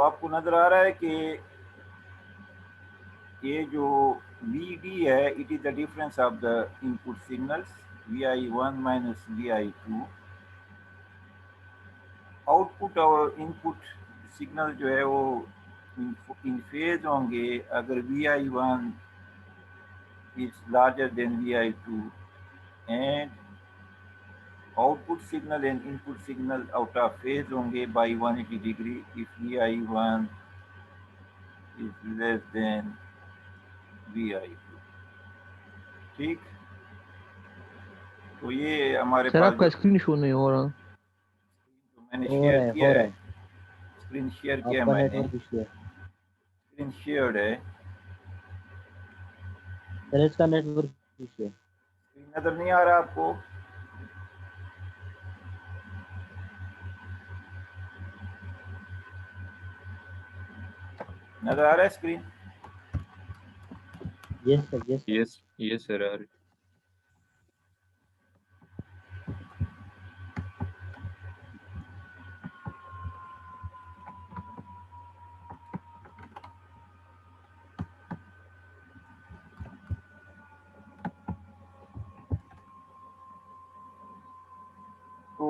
आपको नजर आ रहा है कि ये जो VD है, it is the difference of the input signals VI1 minus VI2। Output और इनपुट सिग्नल जो है वो इन फेज होंगे अगर VI1 is larger than VI2, and output signal and input signal out of phase होंगे by 180 degree if VI1 is less than VI2। ठीक, तो ये हमारे सर पास आपका जो स्क्रीन शो नहीं हो रहा। मैंने हो शेयर रहा है, किया हो है, रहा है। स्क्रीन शेयर किया है आपका मैंने, नेटवर्क इशू है स्क्रीन शेयर्ड है। सर, इसका नेटवर्क इशू है। स्क्रीन नजर नहीं आ रहा आपको? नजर आ रहा है screen? Yes sir, yes sir. Yes sir, आ रही। तो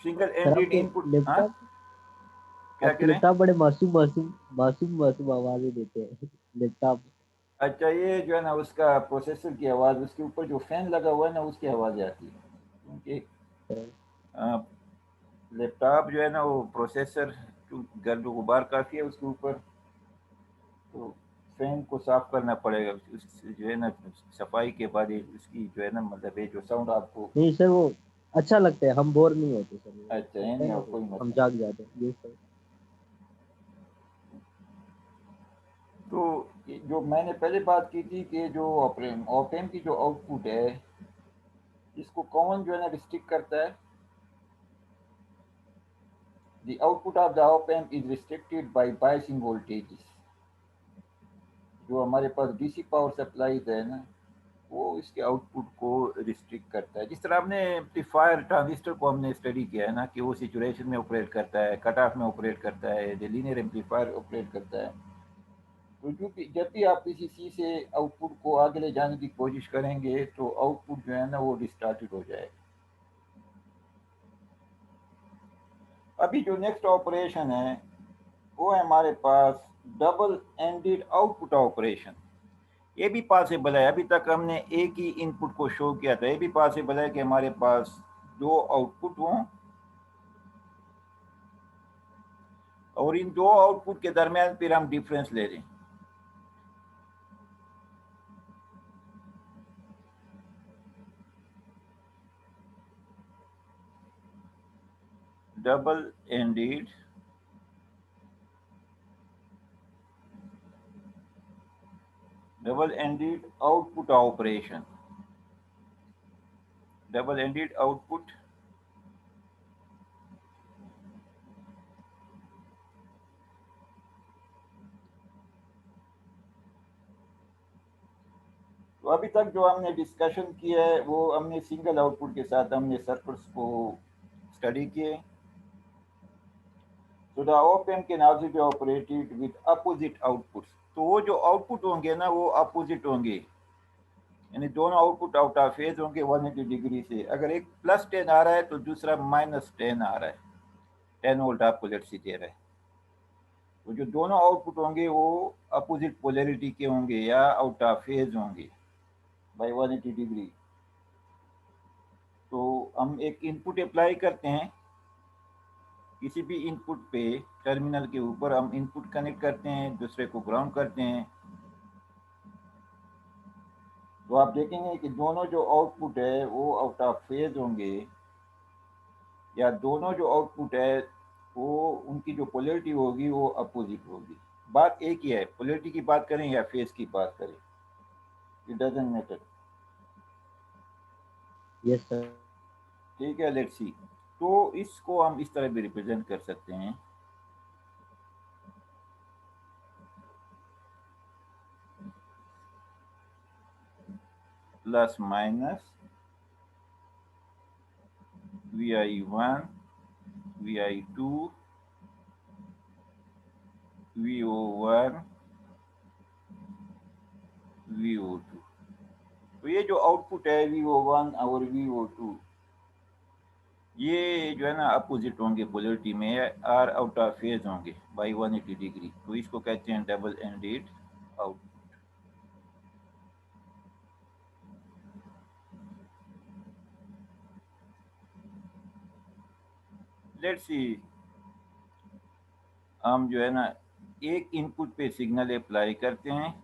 सिंगल सर एंडेड आपके इनपुट, हाँ लैपटॉप क्या आपके कह रहे हैं? लैपटॉप बड़े मासूम आवाजें देते हैं लैपटॉप। अच्छा, ये जो है ना उसका प्रोसेसर की आवाज़, उसके ऊपर जो फैन लगा हुआ है ना उसकी आवाज़ आती है, क्योंकि लैपटॉप जो है ना वो प्रोसेसर गर्द गुबार काफ़ी है उसके ऊपर, तो फैन को साफ करना पड़ेगा उससे जो है ना, सफाई के बाद ये उसकी जो है ना मतलब ये जो साउंड आपको। नहीं सर, वो अच्छा लगता है, हम बोर नहीं होते सर, वो अच्छा, लगता यानी है ना, और कोई हम मसला जाग नहीं। जाते हैं। ये सर तो जो मैंने पहले बात की थी कि जो ऑपरेम की जो आउटपुट है, इसको कौन जो है ना रिस्ट्रिक्ट करता है? The output of the op-amp is restricted by biasing voltages। जो हमारे पास डीसी पावर सप्लाई है ना, वो इसके आउटपुट को रिस्ट्रिक्ट करता है। जिस तरह हमने एम्पलीफायर ट्रांजिस्टर को हमने स्टडी किया है ना कि वो सिचुएशन में ऑपरेट करता है, कट ऑफ में ऑपरेट करता है, लीनियर एम्पलीफायर ऑपरेट करता है। तो जब भी आप किसी चीज़ से आउटपुट को आगे ले जाने की कोशिश करेंगे तो आउटपुट जो है ना वो डिस्टार्टेड हो जाएगा। अभी जो नेक्स्ट ऑपरेशन है वो है हमारे पास डबल एंडेड आउटपुट ऑपरेशन। ये भी पॉसिबल है, अभी तक हमने एक ही इनपुट को शो किया था। ये भी पॉसिबल है कि हमारे पास दो आउटपुट हों और इन दो आउटपुट के दरमियान फिर हम डिफरेंस ले लें। Double ended output operation, double ended output तो अभी तक जो हमने डिस्कशन किया है वो हमने सिंगल आउटपुट के साथ हमने सर्किट्स को स्टडी किए। So the op-amp can also be operated with opposite outputs। तो वो जो आउटपुट होंगे ना वो अपोजिट होंगे, यानी दोनों आउटपुट आउट ऑफ फेज होंगे 180 डिग्री से। अगर एक +10 आ रहा है तो दूसरा -10 आ रहा है, 10 वोल्ट आपको लेट सी दे रहा है। तो जो दोनों आउटपुट होंगे वो अपोजिट पोलैरिटी के होंगे या आउट ऑफ फेज होंगे बाय 180 डिग्री। तो हम एक इनपुट अप्लाई करते हैं, किसी भी इनपुट पे टर्मिनल के ऊपर हम इनपुट कनेक्ट करते हैं, दूसरे को ग्राउंड करते हैं। तो आप देखेंगे कि दोनों जो आउटपुट है वो आउट ऑफ फेज होंगे, या दोनों जो आउटपुट है वो उनकी जो पोलैरिटी होगी वो अपोजिट होगी। बात एक ही है, पोलैरिटी की बात करें या फेज की बात करें, it doesn't matter. Yes sir. ठीक है, लेट्स सी। तो इसको हम इस तरह भी रिप्रेजेंट कर सकते हैं, plus minus VI1 VI2 VO1 VO2। तो ये जो आउटपुट है VO1 और VO2, ये जो है ना अपोजिट होंगे पोलरिटी में, आर आउट ऑफ फेज होंगे बाई 180 डिग्री। तो इसको कहते हैं double ended out. Let's see, हम जो है ना एक इनपुट पे सिग्नल अप्लाई करते हैं।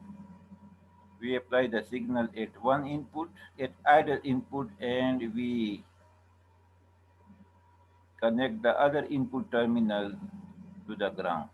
We apply the signal at one input, at either input, and we connect the other input terminal to the ground.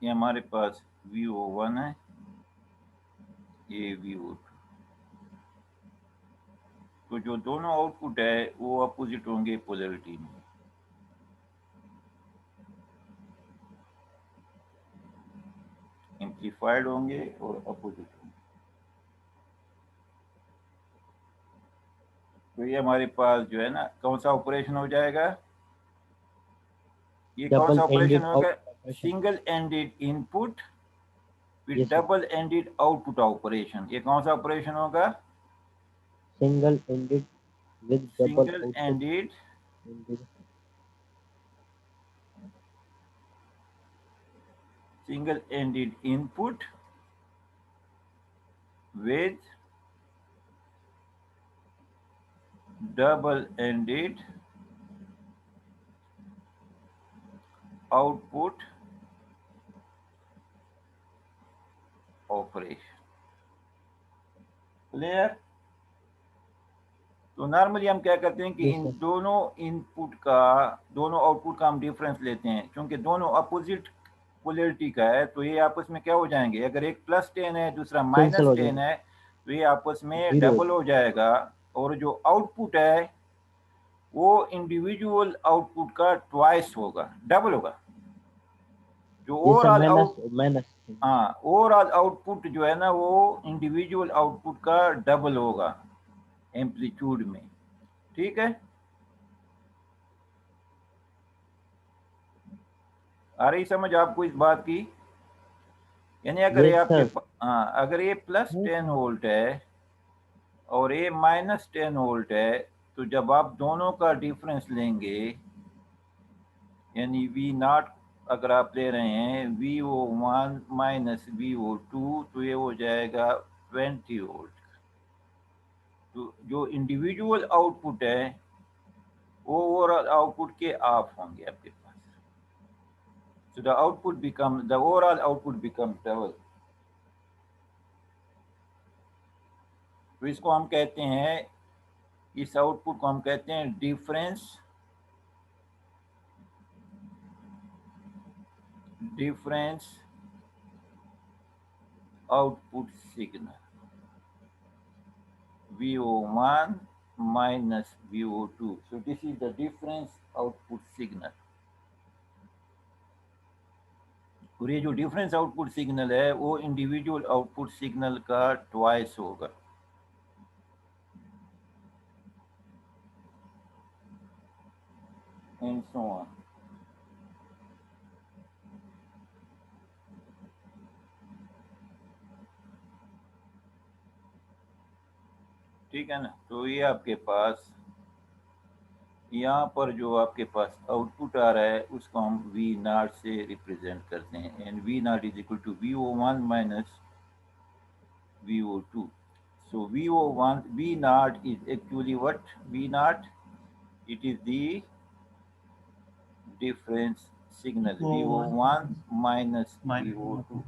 ये हमारे पास VO1 है, ये VO2। तो जो दोनों आउटपुट है वो अपोजिट होंगे पोलरिटी में। एम्पलीफाइड होंगे और अपोजिट होंगे। तो ये हमारे पास जो है ना कौन सा ऑपरेशन हो जाएगा, ये कौन सा डबल ऑपरेशन एंडेड होगा, operation. Single ended input with yes sir, double ended output operation. ये कौन सा ऑपरेशन होगा, single ended with double single output ended ended. single ended input with double ended output operation। Clear. तो normally हम क्या करते हैं कि यस इन सर, दोनों इनपुट का, दोनों आउटपुट का हम डिफरेंस लेते हैं, क्योंकि दोनों अपोजिट पोलरिटी का है। तो ये आपस में क्या हो जाएंगे, अगर एक +10 है दूसरा कैंसिल हो -10 जाएगा, है तो ये आपस में जीरो हो डबल जाएगा। हो जाएगा। और जो आउटपुट है वो इंडिविजुअल आउटपुट का ट्वाइस होगा, डबल होगा। जो yes sir, overall minus out, minus. हाँ, ओवरऑल आउटपुट जो है ना वो इंडिविजुअल आउटपुट का डबल होगा एम्पलीट्यूड में। ठीक है, आ रही समझ आपको इस बात की। यानी अगर ये यस आपके सर। हाँ, अगर ये +10 वोल्ट है और ये -10 वोल्ट है, तो जब आप दोनों का डिफरेंस लेंगे, यानी V0 अगर आप ले रहे हैं VO1 माइनस VO2, तो ये हो जाएगा 20 वोल्ट। तो जो इंडिविजुअल आउटपुट है वो ओवरऑल आउटपुट के ऑफ होंगे आपके पास। So the output become, the overall output becomes double। तो इसको हम कहते हैं, इस आउटपुट को हम कहते हैं difference output signal, VO1 minus VO2। So this is the difference output signal। और ये जो डिफरेंस आउटपुट सिग्नल है वो इंडिविजुअल आउटपुट सिग्नल का ट्वाइस होगा। And so on. ठीक है ना। तो ये आपके पास यहाँ पर जो आपके पास आउटपुट आ रहा है उसको हम V0 से रिप्रेजेंट करते हैं, and V0 is equal to VO1 minus VO2। So VO1, V0 is actually what? V0, it is the difference signal, VO1 minus VO2।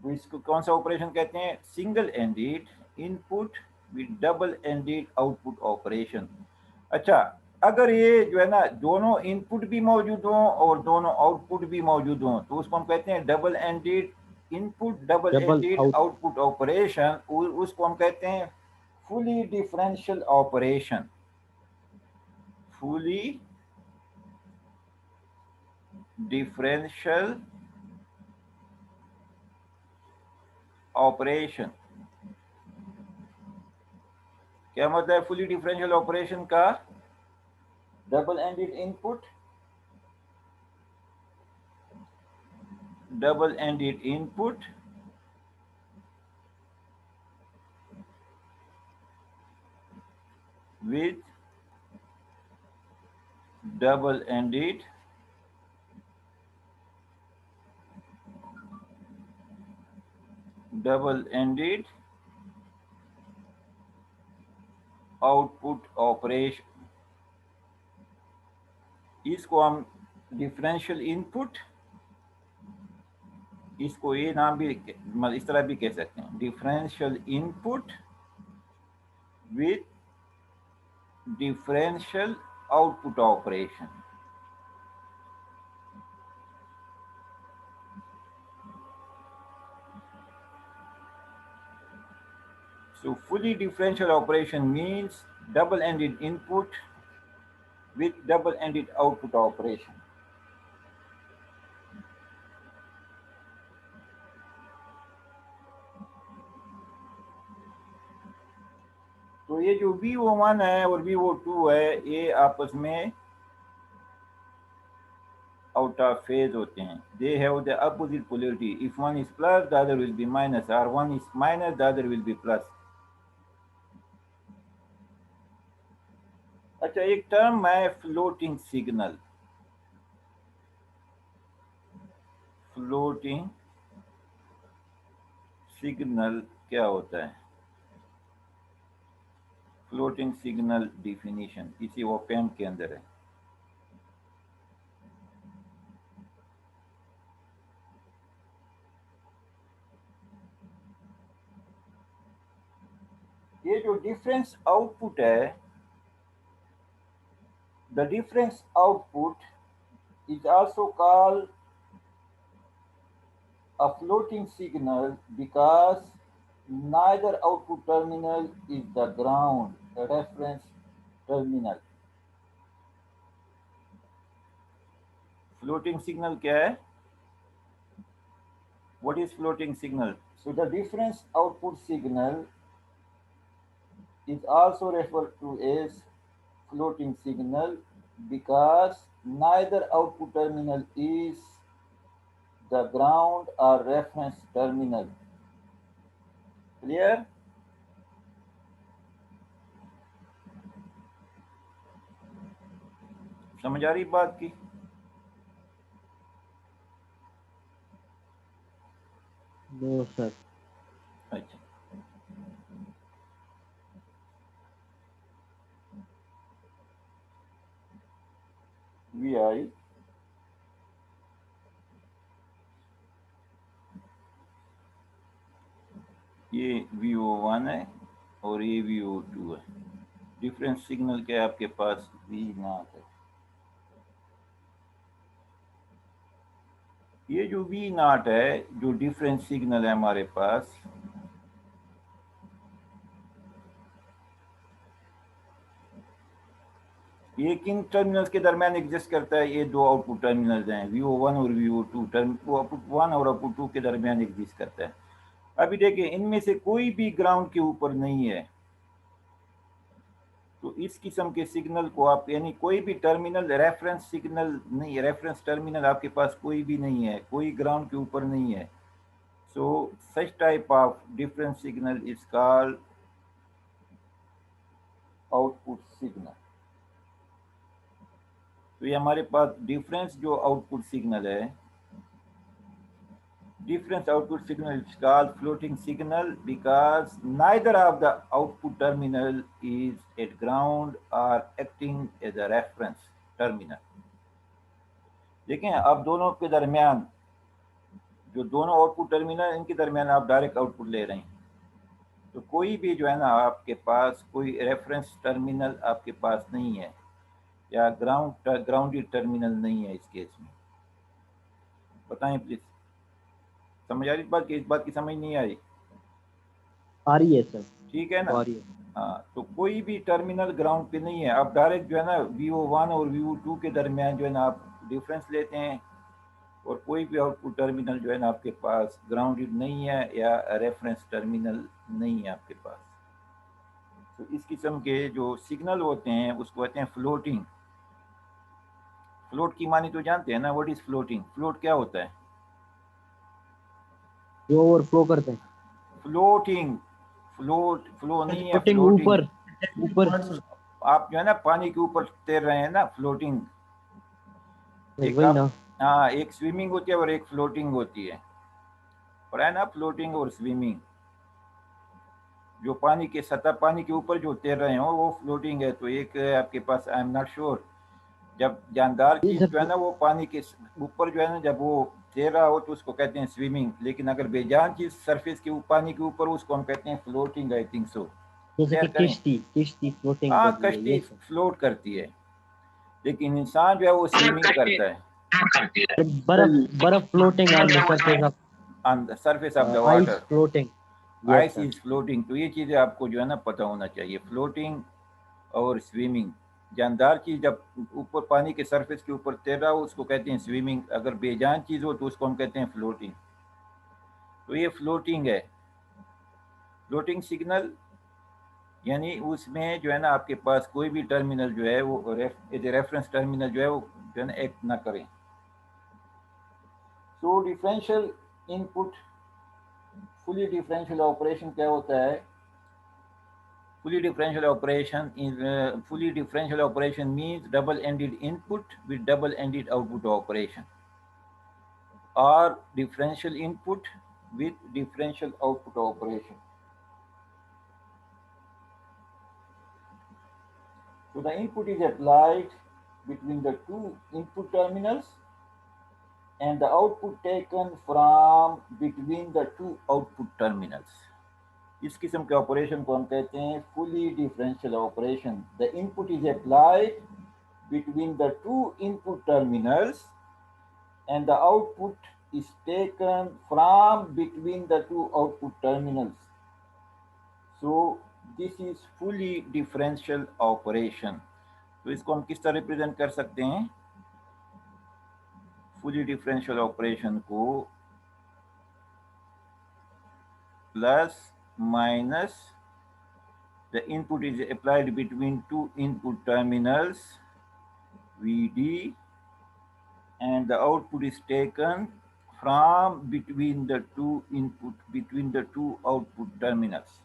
तो इसको कौन सा ऑपरेशन कहते हैं? Single ended input with double ended output operation. अच्छा, अगर ये जो है ना दोनों इनपुट भी मौजूद हों और दोनों आउटपुट भी मौजूद हों तो उसको हम कहते हैं double ended input double double ended out. Output operation, और उसको हम कहते हैं fully differential operation. Fully differential operation. क्या मतलब है फुली डिफरेंशियल ऑपरेशन का? Double ended input, double ended input with double ended output operation. इसको हम डिफरेंशियल इनपुट, इसको ये नाम भी इस तरह भी कह सकते हैं, differential input with differential output operation. So fully differential operation means double-ended input with double-ended output operation. तो ये जो VO1 है और VO2 है ये आपस में out of phase होते हैं। They have the opposite polarity. If one is plus, the other will be minus, or one is minus, the other will be plus. अच्छा, एक टर्म है फ्लोटिंग सिग्नल। फ्लोटिंग सिग्नल क्या होता है? Floating signal definition इसी ओपेम्प के अंदर है। ये जो डिफरेंस आउटपुट है, the difference output is also called a floating signal because neither output terminal is the ground reference terminal. Floating signal क्या है? What is floating signal? So the difference output signal is also referred to as floating signal because neither output terminal is the ground or reference terminal. Clear? समझ आ रही बात की? No sir. अच्छा, VI ये VO1 है और ये VO2 है। डिफरेंस सिग्नल क्या है आपके पास? V0 है। ये जो V0 है, जो डिफरेंस सिग्नल है हमारे पास, ये किन टर्मिनल्स के दरमियान एग्जिस्ट करता है? ये दो आउटपुट टर्मिनल्स हैं, VO1 और VO2। वो आउटपुट 1 और आउटपुट 2 के दरमियान एग्जिस्ट करता है। अभी देखिए, इनमें से कोई भी ग्राउंड के ऊपर नहीं है, तो इस किस्म के सिग्नल को आप, यानी कोई भी टर्मिनल रेफरेंस सिग्नल नहीं है, रेफरेंस टर्मिनल आपके पास कोई भी नहीं है, कोई ग्राउंड के ऊपर नहीं है। So such type of difference signal is called output signal. तो ये हमारे पास डिफरेंस जो आउटपुट सिग्नल है, difference output signal is called floating signal because neither of the output terminal is at ground or acting as a reference terminal। देखें, अब दोनों के दरमियान जो दोनों आउटपुट टर्मिनल इनके दरमियान आप डायरेक्ट आउटपुट ले रहे हैं। तो कोई भी जो है ना आपके पास कोई रेफरेंस टर्मिनल आपके पास नहीं है, या ग्राउंडेड टर्मिनल नहीं है इस केस में। बताएं प्लीज, समझ आ रही बात की? इस बात की समझ नहीं आ रही? आ रही है सर, ठीक है ना? आ रही है। हाँ, तो कोई भी टर्मिनल ग्राउंड पे नहीं है। आप डायरेक्ट जो है ना VO1 और VO2 के दरमियान जो है ना आप डिफरेंस लेते हैं, और कोई भी आउटपुट टर्मिनल जो है ना आपके पास ग्राउंडेड नहीं है या रेफरेंस टर्मिनल नहीं है आपके पास। तो इस किस्म के जो सिग्नल होते हैं उसको कहते हैं फ्लोटिंग। फ्लोट की मानी तो जानते हैं ना, व्हाट इज फ्लोटिंग? फ्लोट क्या होता है? जो ओवरफ्लो करते हैं। फ्लोटिंग, फ्लो नहीं है, फ्लोटिंग, फ्लोटिंग। ऊपर ऊपर। आप जो है ना पानी के ऊपर तैर रहे हैं ना, फ्लोटिंग। एक वही आप, ना। हाँ, एक स्विमिंग होती है और एक फ्लोटिंग होती है। पढ़ा है ना फ्लोटिंग और स्विमिंग? जो पानी के सतह, पानी के ऊपर जो तैर रहे हो वो फ्लोटिंग है। तो एक आपके पास, आई एम नॉट श्योर, जब जानदार जी चीज जो है सर। ना वो पानी के ऊपर जो है ना जब वो तैर रहा हो तो उसको कहते हैं स्विमिंग। लेकिन अगर बेजान चीज सरफेस के पानी के ऊपर, उसको हम कहते हैं फ्लोटिंग। I think so. जैसे क्लियर कि करें? किश्ती फ्लोटिंग कर हाँ, रही है, ये कश्ती सर। फ्लोट करती है, लेकिन इंसान जो है वो स्विमिंग करता है बर्फ बर्फ floating on the surface of, on the surface of the ice water. Floating. Yes ice sir. Is floating. तो ये चीजें आपको जो है ना पता होना चाहिए, फ्लोटिंग और स्विमिंग। जानदार चीज जब ऊपर पानी के सरफेस के ऊपर तैर रहा हो उसको कहते हैं स्विमिंग। अगर बेजान चीज हो तो उसको हम कहते हैं फ्लोटिंग। तो ये फ्लोटिंग है। फ्लोटिंग सिग्नल यानी उसमें जो है ना आपके पास कोई भी टर्मिनल जो है वो रेफरेंस टर्मिनल जो है वो जो है ना एक्ट ना करें। So differential input, fully differential operation क्या होता है? Fully differential operation is fully differential operation means double-ended input with double-ended output operation, or differential input with differential output operation. So the input is applied between the two input terminals and the output taken from between the two output terminals. इस किस्म के operation को हम कहते हैं fully differential operation. The input is applied between the two input terminals and the output is taken from between the two output terminals. So this is fully differential operation. तो इसको हम किस तरह रिप्रेजेंट कर सकते हैं? फुली डिफरेंशियल ऑपरेशन को plus minus, the input is applied between two input terminals VD and the output is taken from between the two output terminals.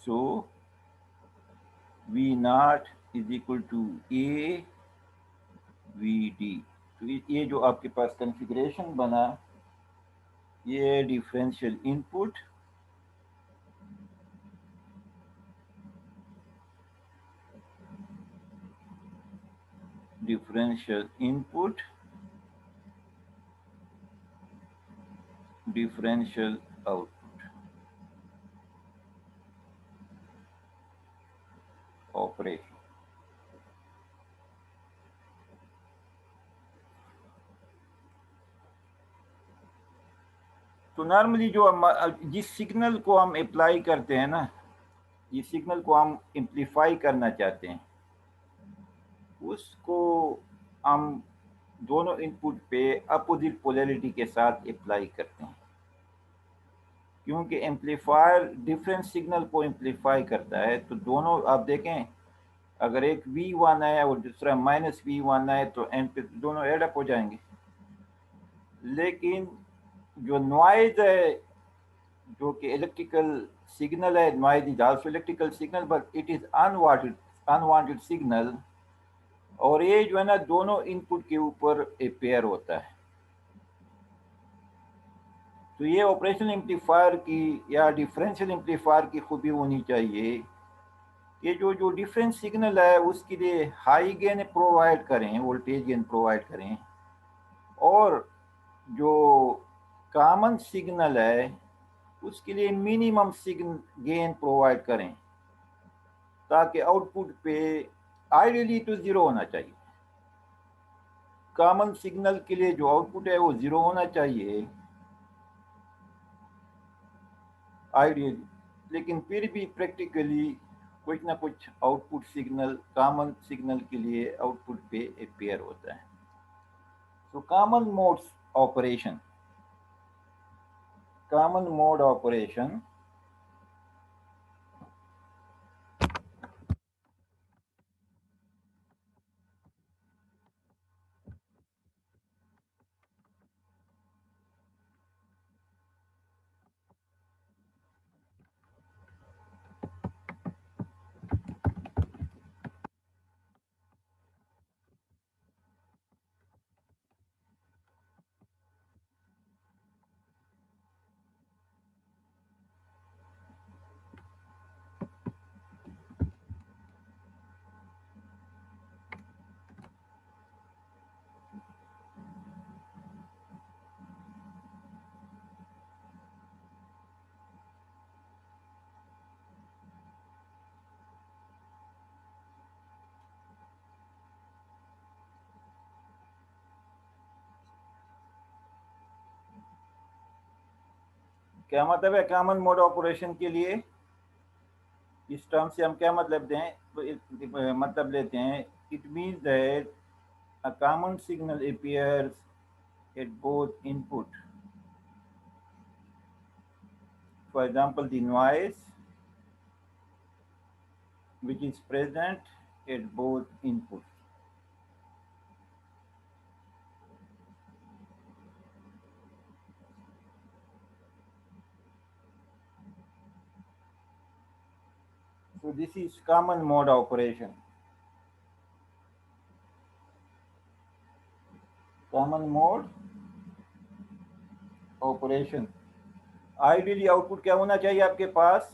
So V naught is equal to A VD. तो ये जो आपके पास configuration बना, ये differential input, differential input, differential output operation. तो normally जो जिस signal को हम अप्लाई करते हैं ना, जिस सिग्नल को हम एम्पलीफाई करना चाहते हैं, उसको हम दोनों इनपुट पे अपोजिट पोलैरिटी के साथ अप्लाई करते हैं, क्योंकि एम्पलीफायर डिफरेंट सिग्नल को एम्पलीफाई करता है। तो दोनों आप देखें, अगर एक V1 है और दूसरा -V1 है तो एंड पे दोनों एड अप हो जाएंगे। लेकिन जो नॉइज है, जो कि इलेक्ट्रिकल सिग्नल है, noise is also electrical signal but it is unwanted signal, और ये जो है ना दोनों इनपुट के ऊपर एक पेयर होता है। तो ये ऑपरेशनल एम्पलीफायर की या डिफरेंशियल एम्पलीफायर की खूबी होनी चाहिए कि जो डिफरेंस सिग्नल है उसके लिए हाई गेन प्रोवाइड करें, वोल्टेज गेन प्रोवाइड करें, और जो कॉमन सिग्नल है उसके लिए मिनिमम गेन प्रोवाइड करें, ताकि आउटपुट पे आइडियली तो जीरो होना चाहिए। कॉमन सिग्नल के लिए जो आउटपुट है वो जीरो होना चाहिए आइडियली, लेकिन फिर भी प्रैक्टिकली कुछ ना कुछ आउटपुट सिग्नल कॉमन सिग्नल के लिए आउटपुट पे अपेयर होता है। तो कॉमन मोड ऑपरेशन क्या मतलब है? कॉमन मोड ऑपरेशन के लिए इस टर्म से हम क्या मतलब दें, तो मतलब लेते हैं, it means that a common signal appears at both input. For example, the noise which is present at both inputs. So this is common mode operation. Common mode operation. Ideally output क्या होना चाहिए आपके पास?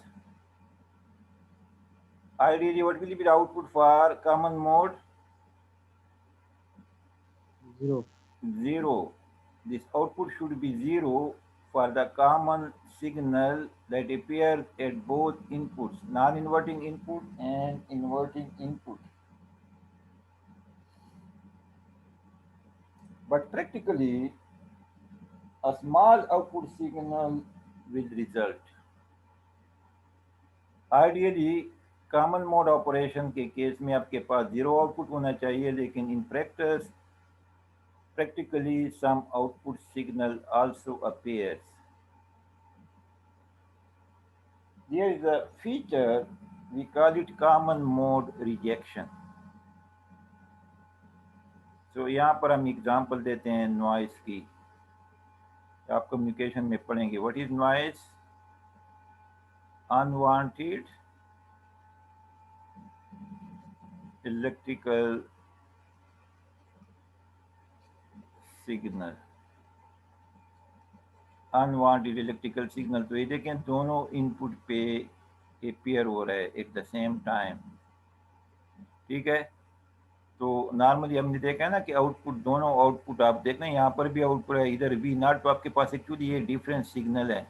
Ideally what will be the output for common mode? Zero. Zero. This output should be zero for the common signal that appears at both inputs, non-inverting input and inverting input. But practically, a small output signal will result. Ideally, common mode operation के case में आपके पास zero output होना चाहिए, लेकिन in practice practically some output signal also appears. There is a feature, we call it common mode rejection. So यहाँ पर हम example देते हैं नॉइस की, आप कम्युनिकेशन में पढ़ेंगे। What is noise? Unwanted electrical signal. Unwanted electrical signal, तो ये देखें दोनों इनपुट पे अपियर हो रहा है एट द सेम टाइम, ठीक है। तो नॉर्मली हमने देखा है ना कि आउटपुट, दोनों आउटपुट आप देख रहे हैं, यहाँ पर भी आउटपुट है, इधर वी नॉट, तो आपके पास एक्चुअली ये डिफरेंस सिग्नल है,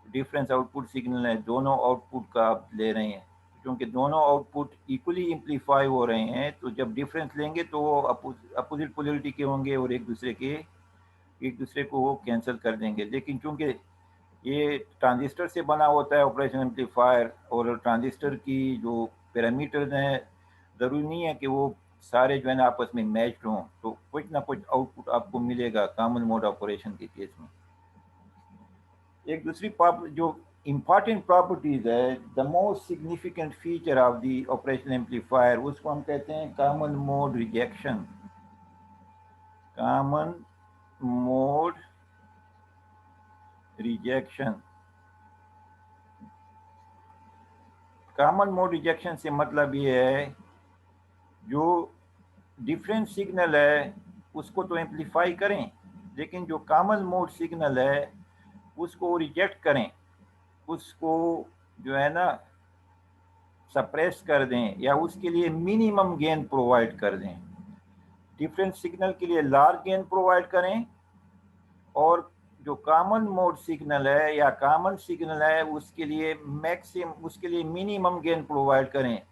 डिफरेंस आउटपुट सिग्नल है, दोनों आउटपुट का आप ले रहे हैं। क्योंकि दोनों आउटपुट इक्वली इम्प्लीफाई हो रहे हैं, तो जब डिफरेंस लेंगे तो वो अपोजिट पोलरिटी के होंगे और एक दूसरे को वो कैंसिल कर देंगे। लेकिन चूंकि ये ट्रांजिस्टर से बना होता है ऑपरेशन एम्पलीफायर, और ट्रांजिस्टर की जो पैरामीटर्स हैं ज़रूरी नहीं है कि वो सारे जो है ना आपस में मैच्ड हों, तो कुछ ना कुछ आउटपुट आपको मिलेगा कॉमन मोड ऑपरेशन के केस में। एक दूसरी जो इम्पॉर्टेंट प्रॉपर्टीज है, the most significant feature of the operation amplifier, उसको हम कहते हैं common mode rejection. Common mode rejection. Common mode rejection से मतलब ये है, जो डिफरेंट सिग्नल है उसको तो एम्पलीफाई करें, लेकिन जो कॉमन मोड सिग्नल है उसको रिजेक्ट करें, उसको जो है ना सप्रेस कर दें या उसके लिए मिनिमम गेन प्रोवाइड कर दें। डिफरेंट सिग्नल के लिए लार्ज गेन प्रोवाइड करें और जो कॉमन मोड सिग्नल है या कॉमन सिग्नल है उसके लिए मिनिमम गेन प्रोवाइड करें।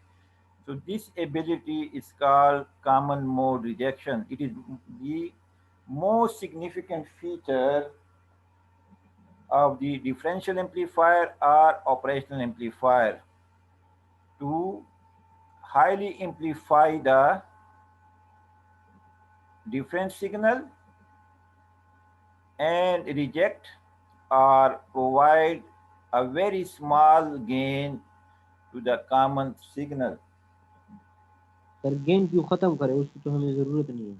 So this ability is called common mode rejection. It is the most significant feature of the differential amplifier or operational amplifier to highly amplify the different signal and reject or provide a very small gain to the common signal. Sir gain क्यों खत्म करे, उसकी तो हमें जरूरत नहीं है।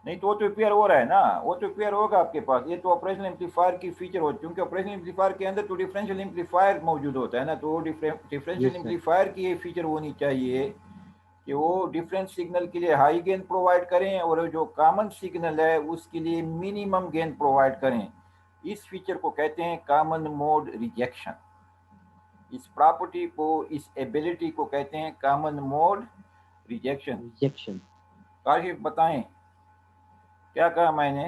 नहीं तो वो तो रिपेयर हो रहा है ना, वो तो रिपेयर होगा आपके पास। ये तो ऑपरेशनल एम्पलीफायर की फीचर होती है, क्योंकि ऑपरेशनल एम्पलीफायर के अंदर तो डिफरेंशियल एम्पलीफायर मौजूद होता है ना, तो डिफरेंशियल यस सर। एम्पलीफायर की ये फीचर होनी चाहिए कि वो डिफरेंट सिग्नल के लिए हाई गेन प्रोवाइड करें और जो कॉमन सिग्नल है उसके लिए मिनिमम गेन प्रोवाइड करें। इस फीचर को कहते हैं कॉमन मोड रिजेक्शन। इस प्रॉपर्टी को, इस एबिलिटी को कहते हैं कॉमन मोड रिजेक्शन। काशिफ बताएं क्या कहा मैंने?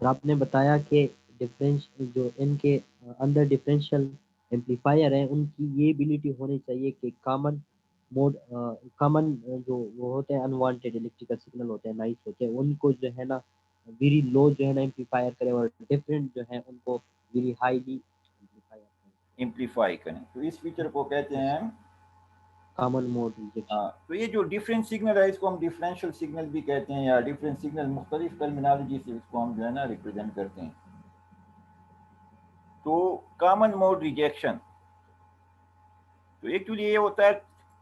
और आपने बताया कि जो इनके अंदर डिफरेंशियल एम्पलीफायर है उनकी ये एबिलिटी होनी चाहिए कि कॉमन जो वो होते हैं अनवांटेड इलेक्ट्रिकल सिग्नल होते हैं, नाइस होते हैं, उनको जो है ना वेरी लो जो है ना एम्पलीफायर करे और डिफरेंट जो है उनको वेरी हाईली एम्पलीफाई करें। तो इस फीचर को कहते हैं कॉमन मोड रिजेक्शन। हाँ, तो ये जो डिफरेंट सिग्नल है इसको हम डिफरेंशियल सिग्नल भी कहते हैं, या डिफरेंट सिग्नल मुख्तलिफ टर्मिनोलॉजी से इसको हम जो है ना रिप्रेजेंट करते हैं। तो कॉमन मोड रिजेक्शन, तो एक्चुअली ये होता है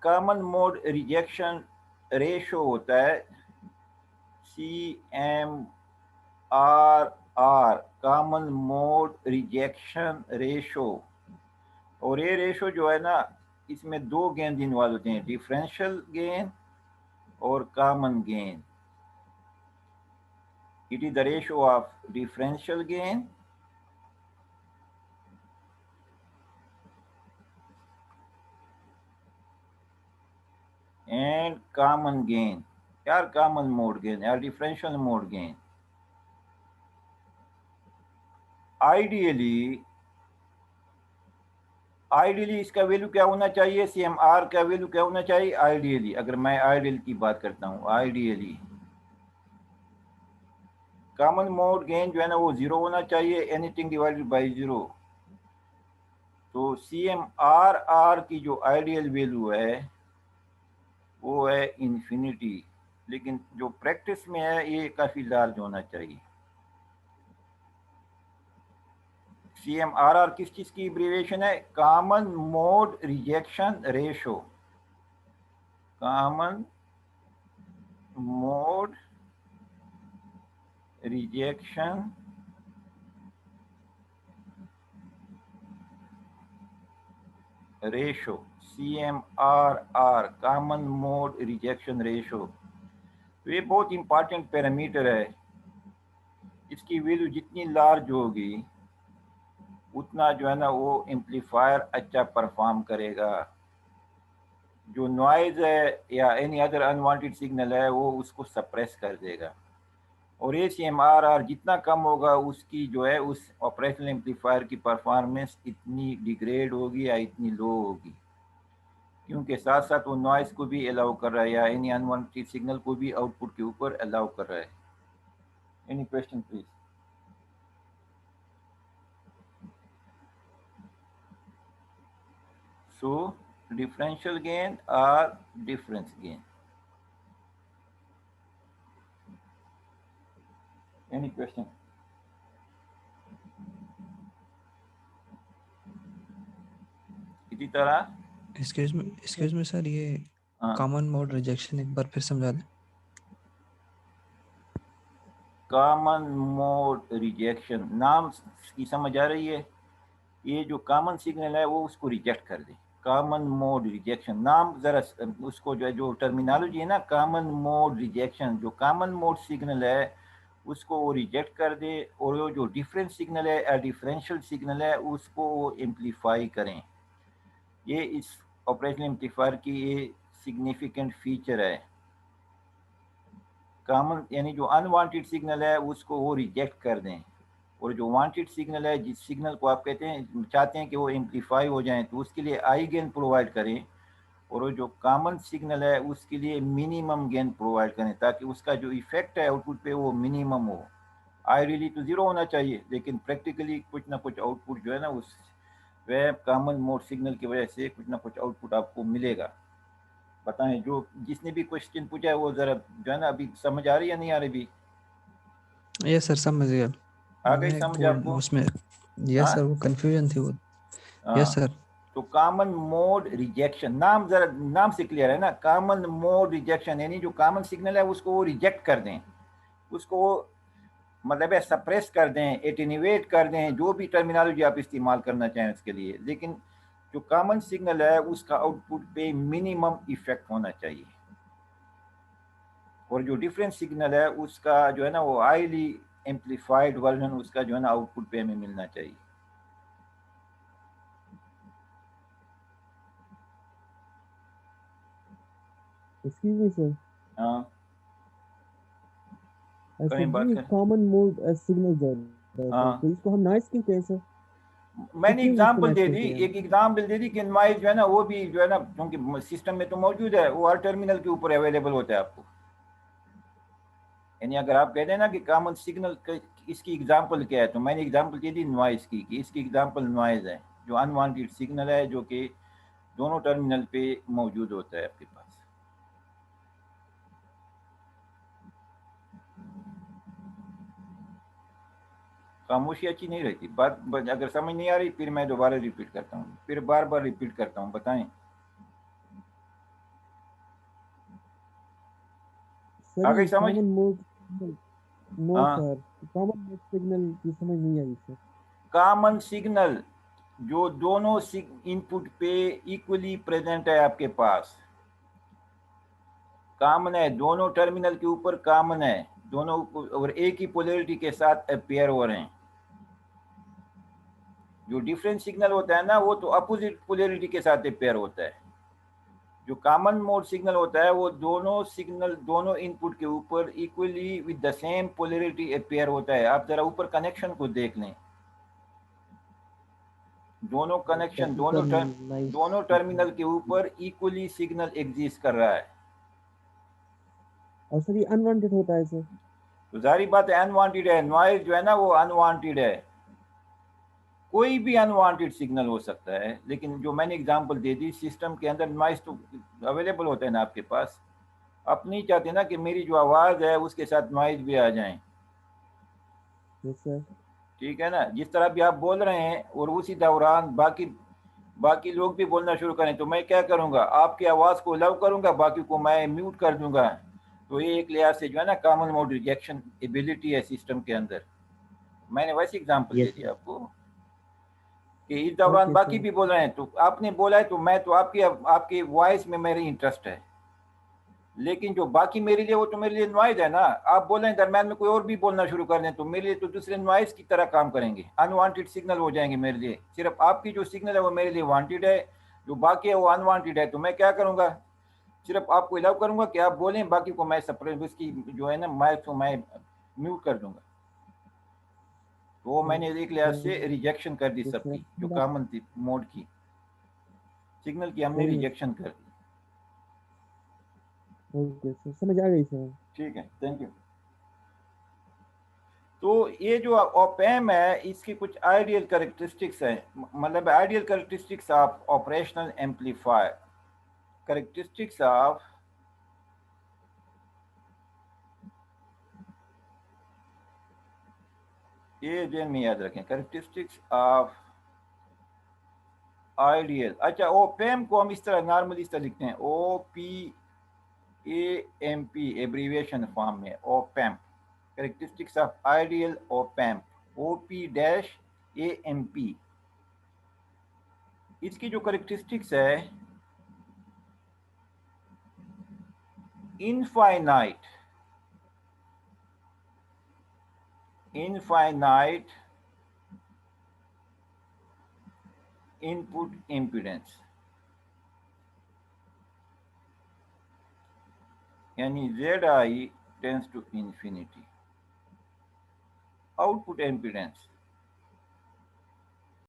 कॉमन मोड रिजेक्शन रेशो होता है CMRR, common mode rejection ratio. और ये रेशो जो है ना इसमें दो गेन इन्वॉल्व होते हैं, डिफरेंशियल गेन और common gain. It is the ratio of differential gain and common gain, or common mode gain or differential mode gain. Ideally इसका वैल्यू क्या होना चाहिए, CMR का वैल्यू क्या होना चाहिए आइडियली? अगर मैं आइडियल की बात करता हूँ, आइडियली कॉमन मोड गेन जो है ना वो 0 होना चाहिए, एनीथिंग डिवाइडेड बाय 0। तो CMRR की जो आइडियल वैल्यू है वो है इन्फिनिटी, लेकिन जो प्रैक्टिस में है ये काफ़ी लार्ज होना चाहिए। CMRR किस चीज़ की एब्रीविएशन है? Common mode rejection ratio, common mode rejection ratio, CMRR, common mode rejection ratio. तो ये बहुत इंपॉर्टेंट पैरामीटर है, इसकी वैल्यू जितनी लार्ज होगी उतना जो है ना वो एम्पलीफायर अच्छा परफॉर्म करेगा। जो नॉइज है या एनी अदर अनवांटेड सिग्नल है वो उसको सप्रेस कर देगा। और ये CMRR जितना कम होगा उसकी जो है उस ऑपरेशनल एम्पलीफायर की परफॉर्मेंस इतनी डिग्रेड होगी या इतनी लो होगी, क्योंकि साथ साथ वो नॉइज को भी अलाउ कर रहा है या एनी अनवांटेड सिग्नल को भी आउटपुट के ऊपर अलाउ कर रहा है। Any question please? So differential gain or difference gain? Any question? इसी तरह एक्सक्यूज मी सर, ये कॉमन मोड रिजेक्शन एक बार फिर समझा दें। कॉमन मोड रिजेक्शन, नाम की समझ आ रही है? ये जो कॉमन सिग्नल है वो उसको रिजेक्ट कर दे, कॉमन मोड रिजेक्शन। नाम जरा उसको जो टर्मिनोलॉजी है ना, कॉमन मोड रिजेक्शन, जो कॉमन मोड सिग्नल है उसको वो रिजेक्ट कर दे और वो जो डिफरेंट सिग्नल है या डिफरेंशियल सिग्नल है उसको वो एम्पलीफाई करें। ये इस ऑपरेशनल एम्पलीफायर की ये सिग्निफिकेंट फीचर है। कॉमन यानी जो अनवांटेड सिग्नल है उसको वो रिजेक्ट कर दें, और जो वांटेड सिग्नल है, जिस सिग्नल को आप कहते हैं चाहते हैं कि वो एम्पलीफाई हो जाए, तो उसके लिए आई गेन प्रोवाइड करें, और वो जो कॉमन सिग्नल है उसके लिए मिनिमम गेन प्रोवाइड करें, ताकि उसका जो इफेक्ट है आउटपुट पे वो मिनिमम हो। आइडियली तो जीरो होना चाहिए, लेकिन प्रैक्टिकली कुछ ना कुछ आउटपुट जो है ना उस वह कॉमन मोड सिग्नल की वजह से कुछ ना कुछ आउटपुट आपको मिलेगा। बताएं, जो जिसने भी क्वेश्चन पूछा है वो जरा जो है ना अभी समझ आ रही है नहीं आ रही भी? ये सर समझ गया आ गई मैं, समझ वो आपको? उसमें यस हाँ सर, वो कंफ्यूजन थी वो। यस हाँ। सर। तो कॉमन मोड रिजेक्शन, नाम जरा नाम से क्लियर है ना, कॉमन मोड रिजेक्शन यानी जो कॉमन सिग्नल है उसको वो रिजेक्ट कर दें, उसको मतलब है सप्रेस कर दें, एटेन्यूएट कर दें, जो भी टर्मिनोलॉजी आप इस्तेमाल करना चाहें उसके लिए, लेकिन जो कॉमन सिग्नल है उसका आउटपुट पे मिनिमम इफेक्ट होना चाहिए, और जो डिफरेंट सिग्नल है उसका जो है ना वो हाईली एम्पलीफाइड वर्जन उसका जो है ना आउटपुट पे हमें मिलना चाहिए। एक्सक्यूज मी सर, हाँ, सर कहीं बात जी कर। कॉमन मोड सिग्नल जो है सर, हाँ, तो इसको हम नॉइस क्यों कहें सर? तो मैंने क्यों इसको एग्जांपल नॉइस दे दी, कहते हैं? एक एग्जांपल दे दी कि नॉइज जो है ना वो भी जो है ना क्योंकि सिस्टम में तो मौजूद है, वो हर टर्मिनल के ऊपर अवेलेबल होता है आपको। यानी अगर आप कहते हैं ना कि कॉमन सिग्नल इसकी एग्जांपल क्या है, तो मैंने एग्जांपल दे दी नॉइज की, कि इसकी एग्जांपल नॉइज है, जो अनवांटेड सिग्नल है जो कि दोनों टर्मिनल पे मौजूद होता है आपके पास। खामोशी अच्छी नहीं रहती, बात अगर समझ नहीं आ रही फिर मैं दोबारा रिपीट करता हूँ, फिर बार बार रिपीट करता हूँ, बताएं। सर आ गई ये समझ? कॉमन मोड, नो हाँ, सर, कॉमन मोड सिग्नल की समझ नहीं आई सर। कॉमन सिग्नल जो दोनों इनपुट पे इक्वली प्रेजेंट है आपके पास, कॉमन है, दोनों टर्मिनल के ऊपर कॉमन है, दोनों और एक ही पोलैरिटी के साथ अपेयर हो रहे हैं। जो डिफरेंट सिग्नल होता है ना वो तो अपोजिट पोलैरिटी के साथ अपेयर होता है। जो कॉमन मोड सिग्नल होता है वो दोनों सिग्नल दोनों इनपुट के ऊपर equally with the same polarity appear होता है। आप जरा ऊपर कनेक्शन को देख लें, दोनों सर कनेक्शन ऊपर नाइस, दोनों टर्मिनल के ऊपर इक्वली सिग्नल एग्जिस्ट कर रहा है। और सर ये अनवांटेड होता है सर? तो जारी बात है अनवांटेड है, नॉइज जो है ना वो अनवांटेड है, कोई भी अनवांटेड सिग्नल हो सकता है, लेकिन जो मैंने एग्जांपल दे दी सिस्टम के अंदर नॉइज तो अवेलेबल होता है ना आपके पास। आप नहीं चाहते ना कि मेरी जो आवाज़ है उसके साथ नॉइज भी आ जाए, यस सर। ठीक है ना? जिस तरह भी आप बोल रहे हैं और उसी दौरान बाकी बाकी लोग भी बोलना शुरू करें, तो मैं क्या करूंगा, आपकी आवाज़ को लव करूंगा, बाकी को मैं म्यूट कर दूंगा। तो ये एक लिहाज से जो है ना कॉमन मोड रिजेक्शन एबिलिटी है सिस्टम के अंदर। मैंने वैसे एग्जांपल दे यस दिया सर। आपको कि इस दौरान ओके बाकी सर। भी बोल रहे हैं, तो आपने बोला है तो मैं तो आपकी वॉइस में मेरी इंटरेस्ट है, लेकिन जो बाकी मेरे लिए वो तो मेरे लिए नॉइज है ना। आप बोल रहे हैं दरम्यान में कोई और भी बोलना शुरू कर दें तो मेरे लिए तो दूसरे नॉइज की तरह काम करेंगे, अनवांटेड सिग्नल हो जाएंगे मेरे लिए। सिर्फ आपकी जो सिग्नल है वो मेरे लिए वांटेड है, जो बाकी है वो अनवांटेड है। तो मैं क्या करूंगा, सिर्फ आपको अलाउ करूंगा कि आप बोलें, बाकी को मैं सप्रेस उसकी जो है ना माइक को मैं म्यूट कर दूंगा। तो वो मैंने एक लिहाज से रिजेक्शन कर दी ओके सर, सबकी, जो कॉमन थी मोड की सिग्नल की हमने सही है। रिजेक्शन कर दी। ओके सर, समझ आ गई सर। ठीक है, थैंक यू। तो ये जो ओपैम है इसकी कुछ आइडियल कैरेक्टरिस्टिक्स हैं, मतलब ideal characteristics of operational amplifier, characteristics of ये जेन में याद रखें, कैरेक्टरिस्टिक्स ऑफ आइडियल। अच्छा, ओपैम को हम इस तरह नॉर्मली इस तरह लिखते हैं, OPAMP एब्रीविएशन फॉर्म में opamp, characteristics of ideal opamp, OP-AMP। इसकी जो कैरेक्टरिस्टिक्स है, इनफाइनाइट इनपुट इम्पीडेंस, यानी Zi tends to infinity. Output एम्पीडेंस